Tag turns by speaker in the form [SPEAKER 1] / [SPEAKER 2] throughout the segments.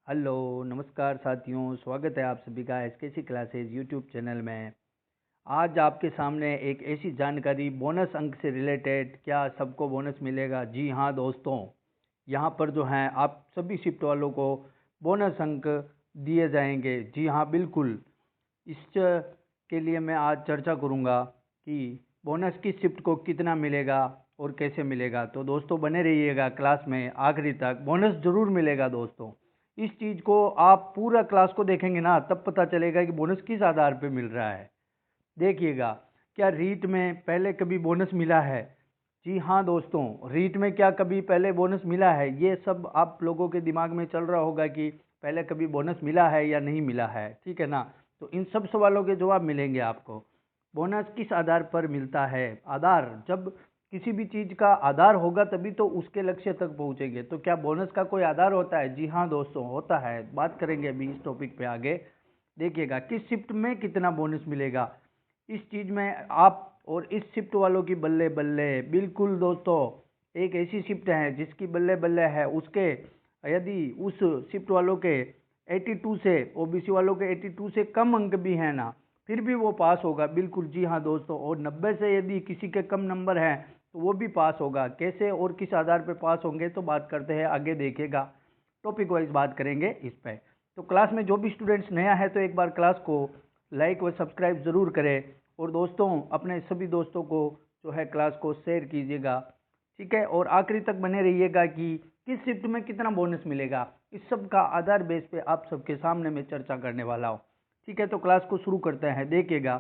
[SPEAKER 1] Hello, नमस्कार साथियों, स्वागत है आप सभी का एसकेसी क्लासेस यूट्यूब चैनल में। आज आपके सामने एक ऐसी जानकारी बोनस अंक से रिलेटेड, क्या सबको बोनस मिलेगा? जी हाँ दोस्तों, यहाँ पर जो है आप सभी शिफ्ट वालों को बोनस अंक दिए जाएंगे। जी हाँ बिल्कुल। इस के लिए मैं आज चर्चा करूँगा कि बोनस किस शिफ्ट को कितना मिलेगा और कैसे मिलेगा। तो दोस्तों बने रहिएगा क्लास में आखिरी तक, बोनस ज़रूर मिलेगा दोस्तों। इस चीज़ को आप पूरा क्लास को देखेंगे ना, तब पता चलेगा कि बोनस किस आधार पे मिल रहा है। देखिएगा, क्या रीट में पहले कभी बोनस मिला है? जी हाँ दोस्तों, रीट में क्या कभी पहले बोनस मिला है? ये सब आप लोगों के दिमाग में चल रहा होगा कि पहले कभी बोनस मिला है या नहीं मिला है, ठीक है ना? तो इन सब सवालों के जवाब मिलेंगे आपको। बोनस किस आधार पर मिलता है? आधार, जब किसी भी चीज़ का आधार होगा तभी तो उसके लक्ष्य तक पहुंचेंगे। तो क्या बोनस का कोई आधार होता है? जी हाँ दोस्तों, होता है। बात करेंगे अभी इस टॉपिक पे आगे। देखिएगा, किस शिफ्ट में कितना बोनस मिलेगा, इस चीज में आप और इस शिफ्ट वालों की बल्ले बल्ले। बिल्कुल दोस्तों, एक ऐसी शिफ्ट है जिसकी बल्ले बल्ले है, उसके यदि उस शिफ्ट वालों के 82 से, ओबीसी वालों के 82 से कम अंक भी है ना, फिर भी वो पास होगा। बिल्कुल जी हाँ दोस्तों। और 90 से यदि किसी के कम नंबर हैं तो वो भी पास होगा। कैसे और किस आधार पर पास होंगे तो बात करते हैं, आगे देखेगा। टॉपिक वाइज बात करेंगे इस पे। तो क्लास में जो भी स्टूडेंट्स नया है तो एक बार क्लास को लाइक व सब्सक्राइब ज़रूर करें, और दोस्तों अपने सभी दोस्तों को जो है क्लास को शेयर कीजिएगा, ठीक है? और आखिरी तक बने रहिएगा कि किस शिफ्ट में कितना बोनस मिलेगा, इस सब का आधार बेस पे आप सबके सामने मैं चर्चा करने वाला हूँ, ठीक है? तो क्लास को शुरू करते हैं। देखिएगा,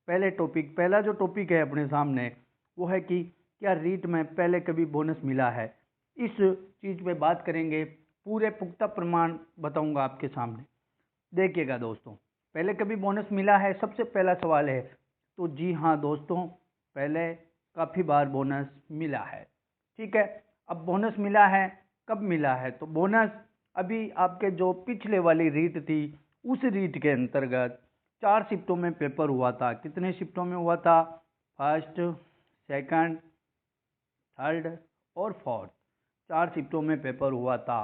[SPEAKER 1] पहला जो टॉपिक है अपने सामने, वो है कि क्या रीट में पहले कभी बोनस मिला है। इस चीज़ पे बात करेंगे, पूरे पुख्ता प्रमाण बताऊंगा आपके सामने। देखिएगा दोस्तों, पहले कभी बोनस मिला है, सबसे पहला सवाल है। तो जी हाँ दोस्तों, पहले काफ़ी बार बोनस मिला है, ठीक है? अब बोनस मिला है, कब मिला है? तो बोनस अभी आपके जो पिछले वाली रीट थी, उस रीट के अंतर्गत 4 शिफ्टों में पेपर हुआ था। कितने शिफ्टों में हुआ था? फर्स्ट, सेकंड, थर्ड और फोर्थ, 4 शिफ्टों में पेपर हुआ था।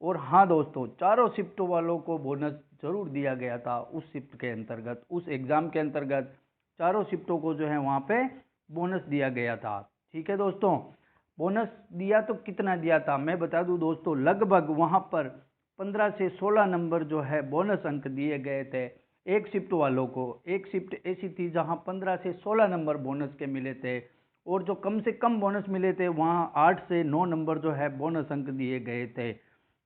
[SPEAKER 1] और हाँ दोस्तों, चारों शिफ्टों वालों को बोनस जरूर दिया गया था उस शिफ्ट के अंतर्गत, उस एग्ज़ाम के अंतर्गत चारों शिफ्टों को जो है वहाँ पे बोनस दिया गया था, ठीक है दोस्तों? बोनस दिया तो कितना दिया था मैं बता दूं दोस्तों, लगभग वहाँ पर 15 से 16 नंबर जो है बोनस अंक दिए गए थे एक शिफ्ट वालों को। एक शिफ्ट ऐसी थी जहाँ 15 से 16 नंबर बोनस के मिले थे, और जो कम से कम बोनस मिले थे वहाँ 8 से 9 नंबर जो है बोनस अंक दिए गए थे।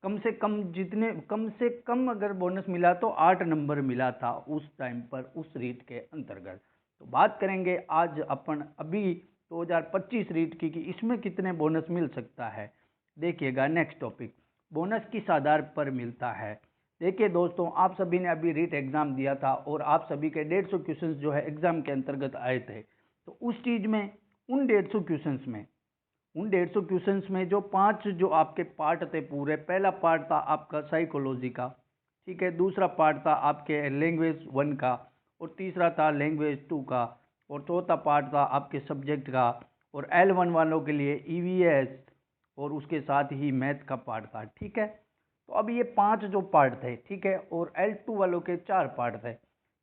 [SPEAKER 1] कम से कम, जितने कम से कम अगर बोनस मिला तो 8 नंबर मिला था उस टाइम पर, उस रीट के अंतर्गत। तो बात करेंगे आज अपन अभी 2025 रीट की कि इसमें कितने बोनस मिल सकता है। देखिएगा नेक्स्ट टॉपिक, बोनस किस आधार पर मिलता है। देखिए दोस्तों, आप सभी ने अभी रीट एग्जाम दिया था और आप सभी के 150 क्वेश्चंस जो है एग्जाम के अंतर्गत आए थे। तो उस चीज में, उन 150 क्वेश्चंस में, उन 150 क्वेश्चंस में जो 5 जो आपके पार्ट थे पूरे, पहला पार्ट था आपका साइकोलॉजी का, ठीक है? दूसरा पार्ट था आपके लैंग्वेज 1 का, और तीसरा था लैंग्वेज 2 का, और चौथा पार्ट था आपके सब्जेक्ट का। और L1 वालों के लिए ईवीएस, और उसके साथ ही मैथ का पार्ट था, ठीक है? तो अब ये 5 जो पार्ट थे, ठीक है? और L2 वालों के 4 पार्ट थे।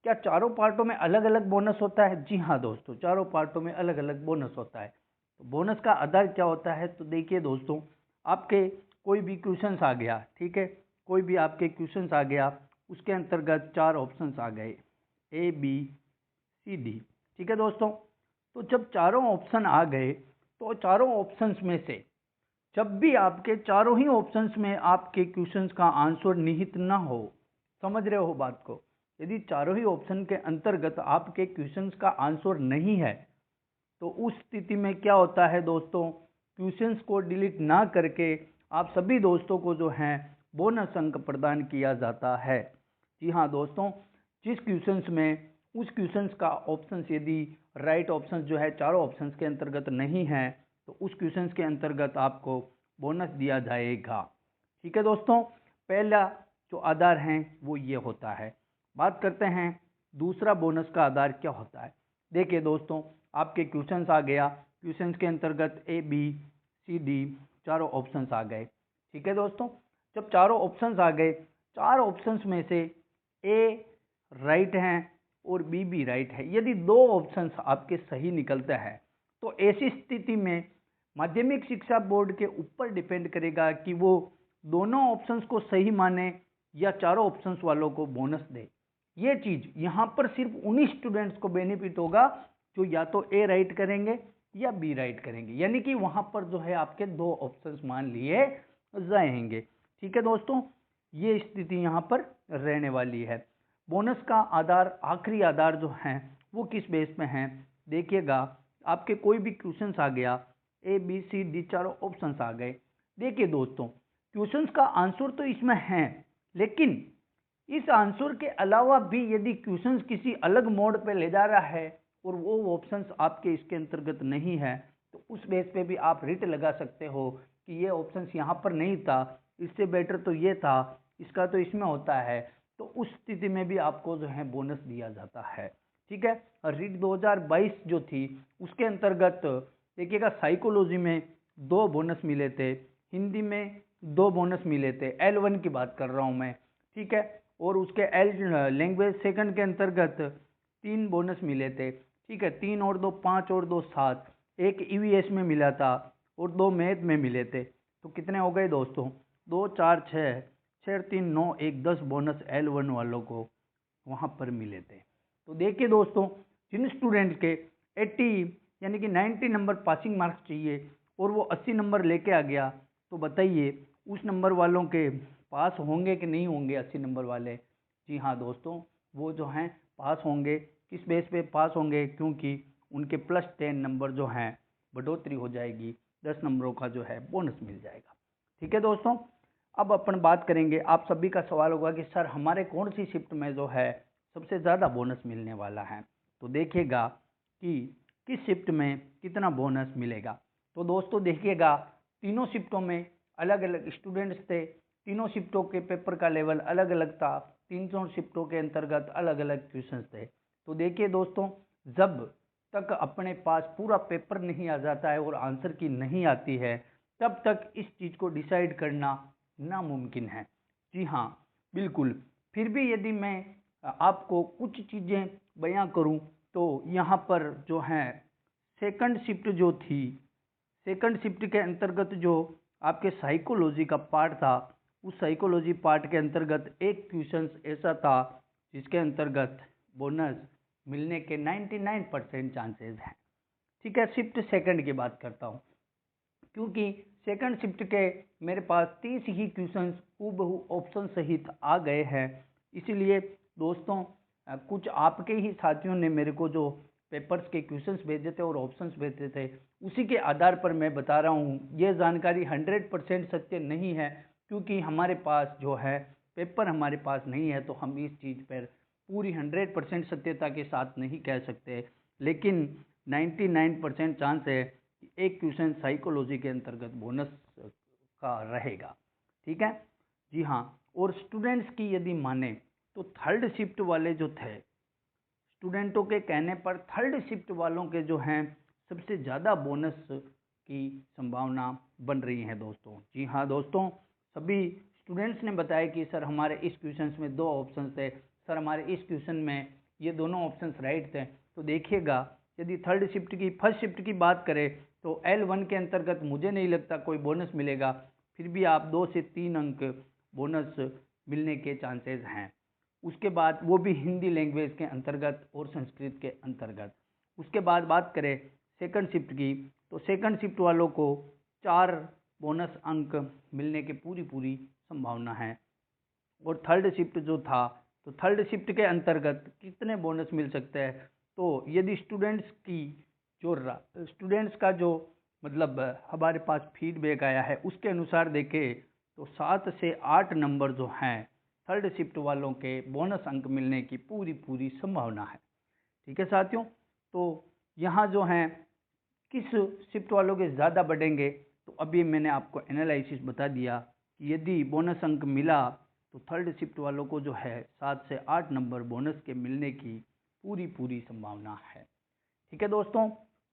[SPEAKER 1] क्या चारों पार्टों में अलग अलग बोनस होता है? जी हाँ दोस्तों, चारों पार्टों में अलग अलग बोनस होता है। तो बोनस का आधार क्या होता है? तो देखिए दोस्तों, आपके कोई भी क्वेश्चंस आ गया, ठीक है? कोई भी आपके क्वेश्चंस आ गया, उसके अंतर्गत 4 ऑप्शंस आ गए, ए बी सी डी, ठीक है दोस्तों? तो जब चारों ऑप्शन आ गए, तो चारों ऑप्शंस में से जब भी आपके चारों ही ऑप्शंस में आपके क्वेश्चंस का आंसर निहित ना हो, समझ रहे हो बात को? यदि चारों ही ऑप्शन के अंतर्गत आपके क्वेश्चंस का आंसर नहीं है, तो उस स्थिति में क्या होता है दोस्तों, क्वेश्चंस को डिलीट ना करके आप सभी दोस्तों को जो है बोनस अंक प्रदान किया जाता है। जी हाँ दोस्तों, जिस क्वेश्चंस में, उस क्वेश्चंस का ऑप्शंस यदि राइट ऑप्शंस जो है चारों ऑप्शंस के अंतर्गत नहीं है, तो उस क्वेश्चंस के अंतर्गत आपको बोनस दिया जाएगा, ठीक है दोस्तों? पहला जो आधार है वो ये होता है। बात करते हैं दूसरा बोनस का आधार क्या होता है। देखिए दोस्तों, आपके क्वेश्चंस आ गया, क्वेश्चंस के अंतर्गत ए बी सी डी चारों ऑप्शंस आ गए, ठीक है दोस्तों? जब चारों ऑप्शंस आ गए, 4 ऑप्शंस में से ए राइट हैं और बी भी राइट है। यदि 2 ऑप्शंस आपके सही निकलते हैं तो ऐसी स्थिति में माध्यमिक शिक्षा बोर्ड के ऊपर डिपेंड करेगा कि वो दोनों ऑप्शंस को सही माने या चारों ऑप्शंस वालों को बोनस दे। ये चीज यहाँ पर सिर्फ उन्हीं स्टूडेंट्स को बेनिफिट होगा जो या तो ए राइट करेंगे या बी राइट करेंगे, यानी कि वहां पर जो है आपके 2 ऑप्शंस मान लिए जाएंगे। ठीक है दोस्तों, ये स्थिति यहाँ पर रहने वाली है। बोनस का आधार, आखिरी आधार जो है वो किस बेस पे है, देखिएगा आपके कोई भी क्वेश्चंस आ गया, ए बी सी डी चारों ऑप्शंस आ गए। देखिए दोस्तों, क्वेश्चंस का आंसर तो इसमें है, लेकिन इस आंसर के अलावा भी यदि क्वेश्चंस किसी अलग मोड पे ले जा रहा है और वो ऑप्शंस आपके इसके अंतर्गत नहीं है, तो उस बेस पे भी आप रिट लगा सकते हो कि ये ऑप्शंस यहाँ पर नहीं था, इससे बेटर तो ये था, इसका तो इसमें होता है। तो उस स्थिति में भी आपको जो है बोनस दिया जाता है। ठीक है, रिट 2022 जो थी उसके अंतर्गत देखिएगा साइकोलॉजी में 2 बोनस मिले थे, हिंदी में 2 बोनस मिले थे, L1 की बात कर रहा हूँ मैं। ठीक है, और उसके लैंग्वेज सेकंड के अंतर्गत 3 बोनस मिले थे। ठीक है, 3 और 2 5 और 2 7, एक ईवीएस में मिला था और 2 मैथ में मिले थे। तो कितने हो गए दोस्तों, 2 4 6, 6 3 9 1 10 बोनस L1 वालों को वहाँ पर मिले थे। तो देखिए दोस्तों, जिन स्टूडेंट के 80 यानी कि 90 नंबर पासिंग मार्क्स चाहिए और वो 80 नंबर लेके आ गया, तो बताइए उस नंबर वालों के पास होंगे कि नहीं होंगे 80 नंबर वाले। जी हाँ दोस्तों, वो जो हैं पास होंगे। किस बेस पे पास होंगे, क्योंकि उनके +10 नंबर जो हैं बढ़ोतरी हो जाएगी, 10 नंबरों का जो है बोनस मिल जाएगा। ठीक है दोस्तों, अब अपन बात करेंगे, आप सभी का सवाल होगा कि सर हमारे कौन सी शिफ्ट में जो है सबसे ज़्यादा बोनस मिलने वाला है। तो देखिएगा कि किस शिफ्ट में कितना बोनस मिलेगा। तो दोस्तों देखिएगा, तीनों शिफ्टों में अलग अलग स्टूडेंट्स थे, तीनों शिफ्टों के पेपर का लेवल अलग अलग था, तीनों शिफ्टों के अंतर्गत अलग अलग क्वेश्चंस थे। तो देखिए दोस्तों, जब तक अपने पास पूरा पेपर नहीं आ जाता है और आंसर की नहीं आती है, तब तक इस चीज़ को डिसाइड करना नामुमकिन है। जी हाँ बिल्कुल। फिर भी यदि मैं आपको कुछ चीज़ें बयां करूं, तो यहाँ पर जो है सेकंड शिफ्ट जो थी, सेकंड शिफ्ट के अंतर्गत जो आपके साइकोलॉजी का पार्ट था, उस साइकोलॉजी पार्ट के अंतर्गत एक क्वेश्चन ऐसा था जिसके अंतर्गत बोनस मिलने के 99% चांसेस हैं। ठीक है, शिफ्ट सेकंड की बात करता हूँ, क्योंकि सेकंड शिफ्ट के मेरे पास 30 ही क्वेश्चंस हूबहू ऑप्शन सहित आ गए हैं। इसीलिए दोस्तों, कुछ आपके ही साथियों ने मेरे को जो पेपर्स के क्वेश्चंस भेजे थे और ऑप्शंस भेजे थे, उसी के आधार पर मैं बता रहा हूँ। ये जानकारी 100% सत्य नहीं है, क्योंकि हमारे पास जो है पेपर हमारे पास नहीं है, तो हम इस चीज़ पर पूरी 100% सत्यता के साथ नहीं कह सकते, लेकिन 99% चांस है कि एक क्वेश्चन साइकोलॉजी के अंतर्गत बोनस का रहेगा। ठीक है, जी हाँ। और स्टूडेंट्स की यदि माने तो थर्ड शिफ्ट वाले जो थे, स्टूडेंटों के कहने पर थर्ड शिफ्ट वालों के जो हैं सबसे ज़्यादा बोनस की संभावना बन रही है दोस्तों। जी हाँ दोस्तों, सभी स्टूडेंट्स ने बताया कि सर हमारे इस क्वेश्चन में 2 ऑप्शन थे, सर हमारे इस क्वेश्चन में ये दोनों ऑप्शंस राइट थे। तो देखिएगा, यदि थर्ड शिफ्ट की फर्स्ट शिफ्ट की बात करें तो L1 के अंतर्गत मुझे नहीं लगता कोई बोनस मिलेगा, फिर भी आप 2 से 3 अंक बोनस मिलने के चांसेस हैं। उसके बाद वो भी हिंदी लैंग्वेज के अंतर्गत और संस्कृत के अंतर्गत। उसके बाद बात करें सेकंड शिफ्ट की, तो सेकंड शिफ्ट वालों को 4 बोनस अंक मिलने की पूरी संभावना है। और थर्ड शिफ्ट जो था, तो थर्ड शिफ्ट के अंतर्गत कितने बोनस मिल सकते हैं, तो यदि स्टूडेंट्स का जो मतलब हमारे पास फीडबैक आया है उसके अनुसार देखें, तो 7 से 8 नंबर जो हैं थर्ड शिफ्ट वालों के बोनस अंक मिलने की पूरी संभावना है। ठीक है साथियों, तो यहाँ जो हैं किस शिफ्ट वालों के ज़्यादा बढ़ेंगे, तो अभी मैंने आपको एनालिसिस बता दिया कि यदि बोनस अंक मिला तो थर्ड शिफ्ट वालों को जो है 7 से 8 नंबर बोनस के मिलने की पूरी संभावना है। ठीक है दोस्तों,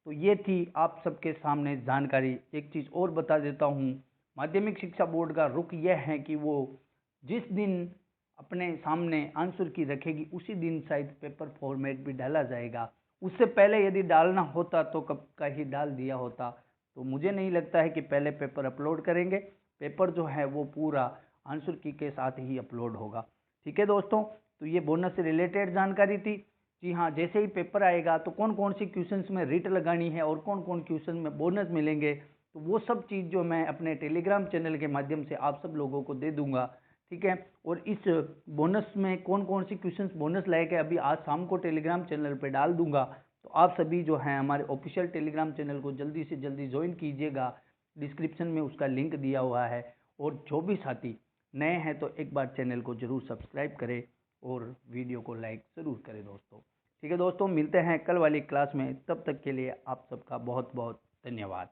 [SPEAKER 1] तो ये थी आप सबके सामने जानकारी। एक चीज़ और बता देता हूँ, माध्यमिक शिक्षा बोर्ड का रुख यह है कि वो जिस दिन अपने सामने आंसर की रखेगी उसी दिन शायद पेपर फॉर्मेट भी डाला जाएगा। उससे पहले यदि डालना होता तो कब का ही डाल दिया होता। तो मुझे नहीं लगता है कि पहले पेपर अपलोड करेंगे। पेपर जो है वो पूरा आंसर की के साथ ही अपलोड होगा। ठीक है दोस्तों, तो ये बोनस से रिलेटेड जानकारी थी। जी हाँ, जैसे ही पेपर आएगा तो कौन कौन सी क्वेश्चंस में रिट लगानी है और कौन कौन क्वेश्चन में बोनस मिलेंगे, तो वो सब चीज़ जो मैं अपने टेलीग्राम चैनल के माध्यम से आप सब लोगों को दे दूंगा। ठीक है, और इस बोनस में कौन कौन सी क्वेश्चंस बोनस लायक है अभी आज शाम को टेलीग्राम चैनल पे डाल दूंगा। तो आप सभी जो हैं हमारे ऑफिशियल टेलीग्राम चैनल को जल्दी से जल्दी ज्वाइन कीजिएगा। डिस्क्रिप्शन में उसका लिंक दिया हुआ है। और जो भी साथी नए हैं तो एक बार चैनल को जरूर सब्सक्राइब करें और वीडियो को लाइक ज़रूर करें दोस्तों। ठीक है दोस्तों, मिलते हैं कल वाली क्लास में। तब तक के लिए आप सबका बहुत बहुत धन्यवाद।